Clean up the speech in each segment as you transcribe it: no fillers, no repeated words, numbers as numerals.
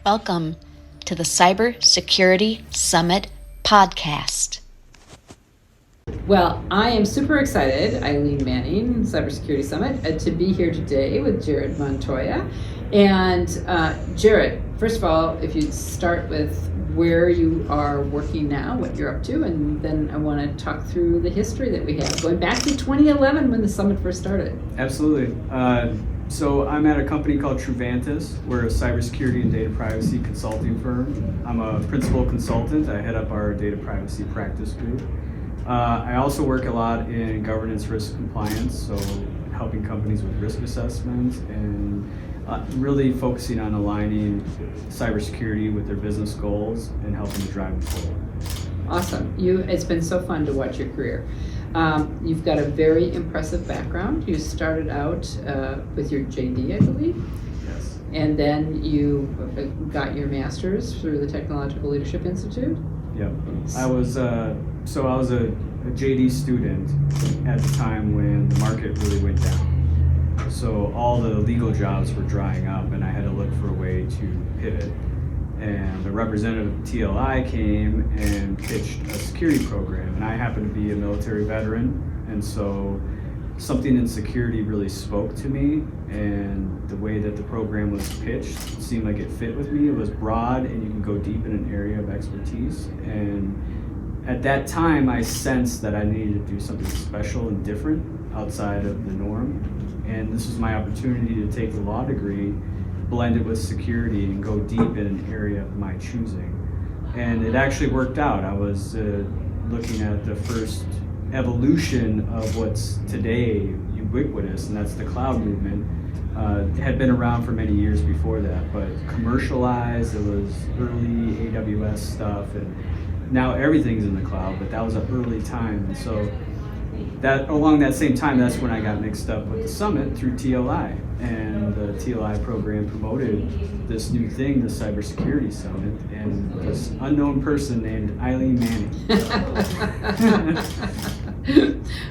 Welcome to the Cybersecurity Summit podcast. Well, I am super excited, Eileen Manning, Cybersecurity Summit, to be here today with Jerrod Montoya. And Jerrod, first of all, if you'd start with where you are working now, what you're up to, and then I want to talk through the history that we have, going back to 2011 when the summit first started. Absolutely. So I'm at a company called Truvantis. We're a cybersecurity and data privacy consulting firm. I'm a principal consultant. I head up our data privacy practice group. I also work a lot in governance risk compliance, so helping companies with risk assessments and really focusing on aligning cybersecurity with their business goals and helping to drive them forward. Awesome. It's been so fun to watch your career. You've got a very impressive background. You started out with your JD, I believe. Yes. And then you got your master's through the Technological Leadership Institute. Yep. I was a JD student at the time when the market really went down. So all the legal jobs were drying up and I had to look for a way to pivot. And the representative of TLI came and pitched a security program. And I happen to be a military veteran. And so something in security really spoke to me. And the way that the program was pitched seemed like it fit with me. It was broad and you can go deep in an area of expertise. And at that time, I sensed that I needed to do something special and different outside of the norm. And this was my opportunity to take the law degree, blend it with security, and go deep in an area of my choosing. And it actually worked out. I was looking at the first evolution of what's today ubiquitous, and that's the cloud movement. It had been around for many years before that, but commercialized, it was early AWS stuff, and now everything's in the cloud, but that was an early time. And so that along that same time, that's when I got mixed up with the summit through TLI. And the TLI program promoted this new thing, the Cybersecurity Summit, and this unknown person named Eileen Manning.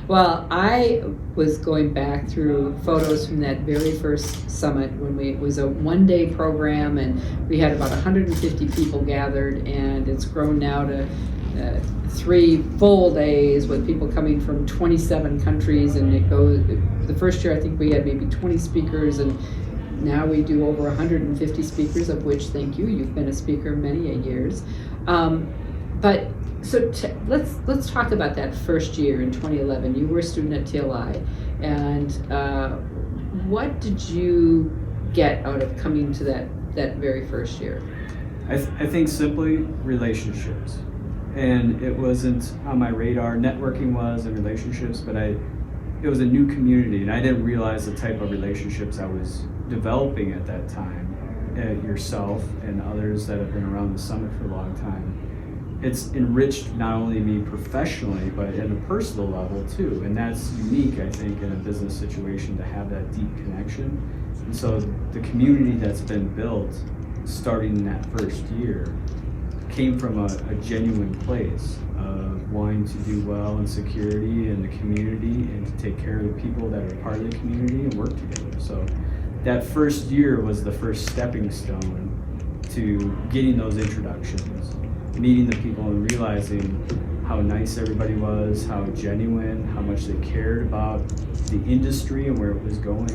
Well, I was going back through photos from that very first summit when it was a one-day program and we had about 150 people gathered, and it's grown now to 3 full days with people coming from 27 countries, and it goes. The first year I think we had maybe 20 speakers, and now we do over 150 speakers, of which, thank you, you've been a speaker many a years. But so let's talk about that first year in 2011. You were a student at TLI, and what did you get out of coming to that very first year? I think simply relationships. And it wasn't on my radar. Networking was, and relationships, but it was a new community, and I didn't realize the type of relationships I was developing at that time. Yourself and others that have been around the summit for a long time. It's enriched not only me professionally, but at a personal level too. And that's unique, I think, in a business situation to have that deep connection. And so the community that's been built starting in that first year came from a genuine place of wanting to do well in security and the community and to take care of the people that are part of the community and work together. So that first year was the first stepping stone to getting those introductions, meeting the people and realizing how nice everybody was, how genuine, how much they cared about the industry and where it was going.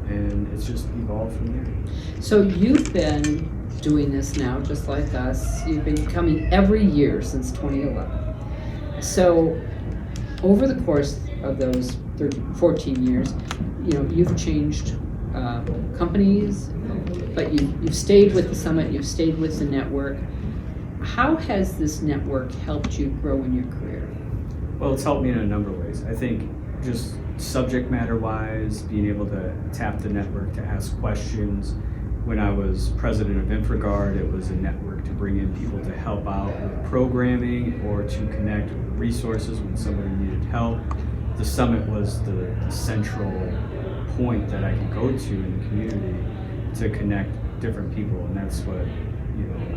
And it's just evolved from there. So you've been doing this now, just like us. You've been coming every year since 2011. So over the course of those 14 years, you've changed companies, but you've stayed with the summit, you've stayed with the network. How has this network helped you grow in your career? Well, it's helped me in a number of ways. I think just subject matter wise, being able to tap the network to ask questions. When I was president of InfraGuard, it was a network to bring in people to help out with programming or to connect with resources when somebody needed help. The summit was the central point that I could go to in the community to connect different people, and that's what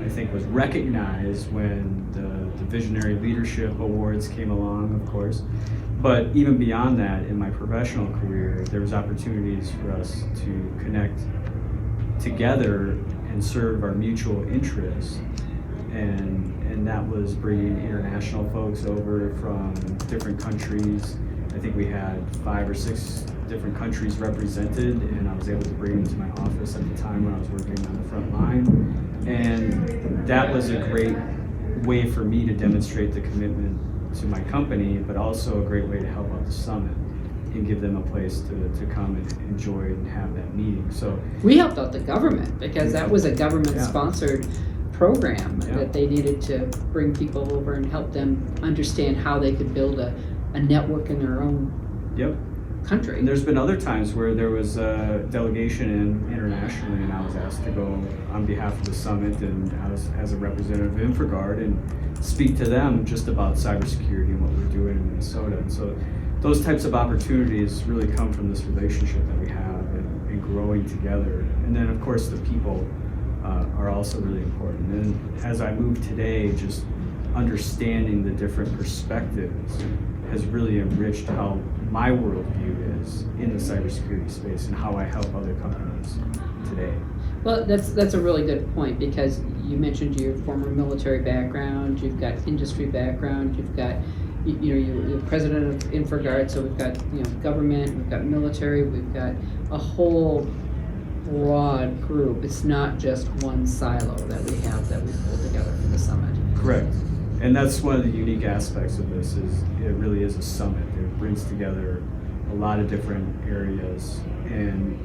I think was recognized when the Visionary Leadership Awards came along, of course. But even beyond that, in my professional career, there was opportunities for us to connect together and serve our mutual interests. And that was bringing international folks over from different countries. I think we had 5 or 6 different countries represented, and I was able to bring them to my office at the time when I was working on the front line. And that was a great way for me to demonstrate the commitment to my company, but also a great way to help out the summit and give them a place to come and enjoy and have that meeting. So we helped out the government because that was a government-sponsored program that they needed to bring people over and help them understand how they could build a network in their own country. And there's been other times where there was a delegation internationally, and I was asked to go on behalf of the summit and as a representative of InfraGard and speak to them just about cybersecurity and what we're doing in Minnesota. And so those types of opportunities really come from this relationship that we have and growing together. And then of course the people are also really important. And as I move today, just understanding the different perspectives has really enriched how my worldview is in the cybersecurity space and how I help other companies today. Well, that's a really good point, because you mentioned your former military background, you've got industry background, you've got you're president of InfraGard, so we've got government, we've got military, we've got a whole broad group. It's not just one silo that we have that we pulled together for the summit. Correct. And that's one of the unique aspects of this, is it really is a summit. It brings together a lot of different areas, and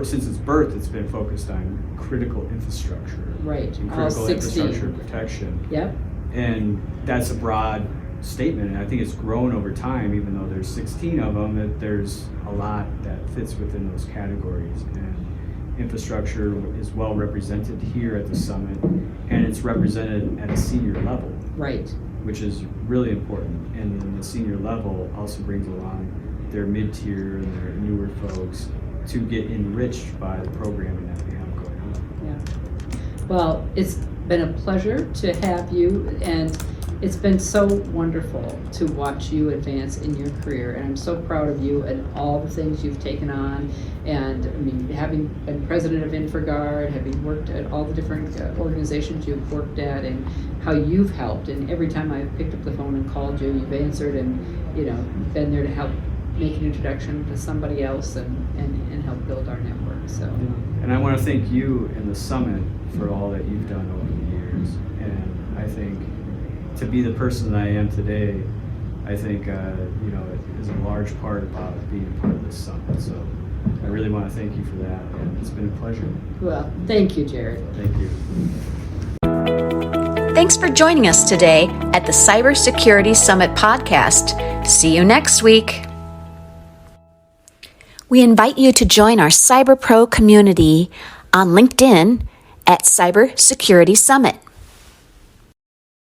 since its birth, it's been focused on critical infrastructure. Right. And All critical 16. infrastructure protection. Yep. And that's a broad statement, and I think it's grown over time, even though there's 16 of them, that there's a lot that fits within those categories. And infrastructure is well represented here at the summit, and it's represented at a senior level. Right. Which is really important. And then the senior level also brings along their mid-tier and their newer folks to get enriched by the programming that we have going on. Yeah. Well, it's been a pleasure to have you, and it's been so wonderful to watch you advance in your career, and I'm so proud of you and all the things you've taken on. And I mean, having been president of InfraGard, having worked at all the different organizations you've worked at, and how you've helped. And every time I've picked up the phone and called you, you've answered, and been there to help make an introduction to somebody else and help build our network. So. And I want to thank you and the summit for all that you've done over the years. And I think to be the person that I am today, I think it is a large part about being a part of this summit. So I really want to thank you for that, and it's been a pleasure. Well, thank you, Jerrod. Thank you. Thanks for joining us today at the Cybersecurity Summit podcast. See you next week. We invite you to join our Cyber Pro community on LinkedIn at Cybersecurity Summit.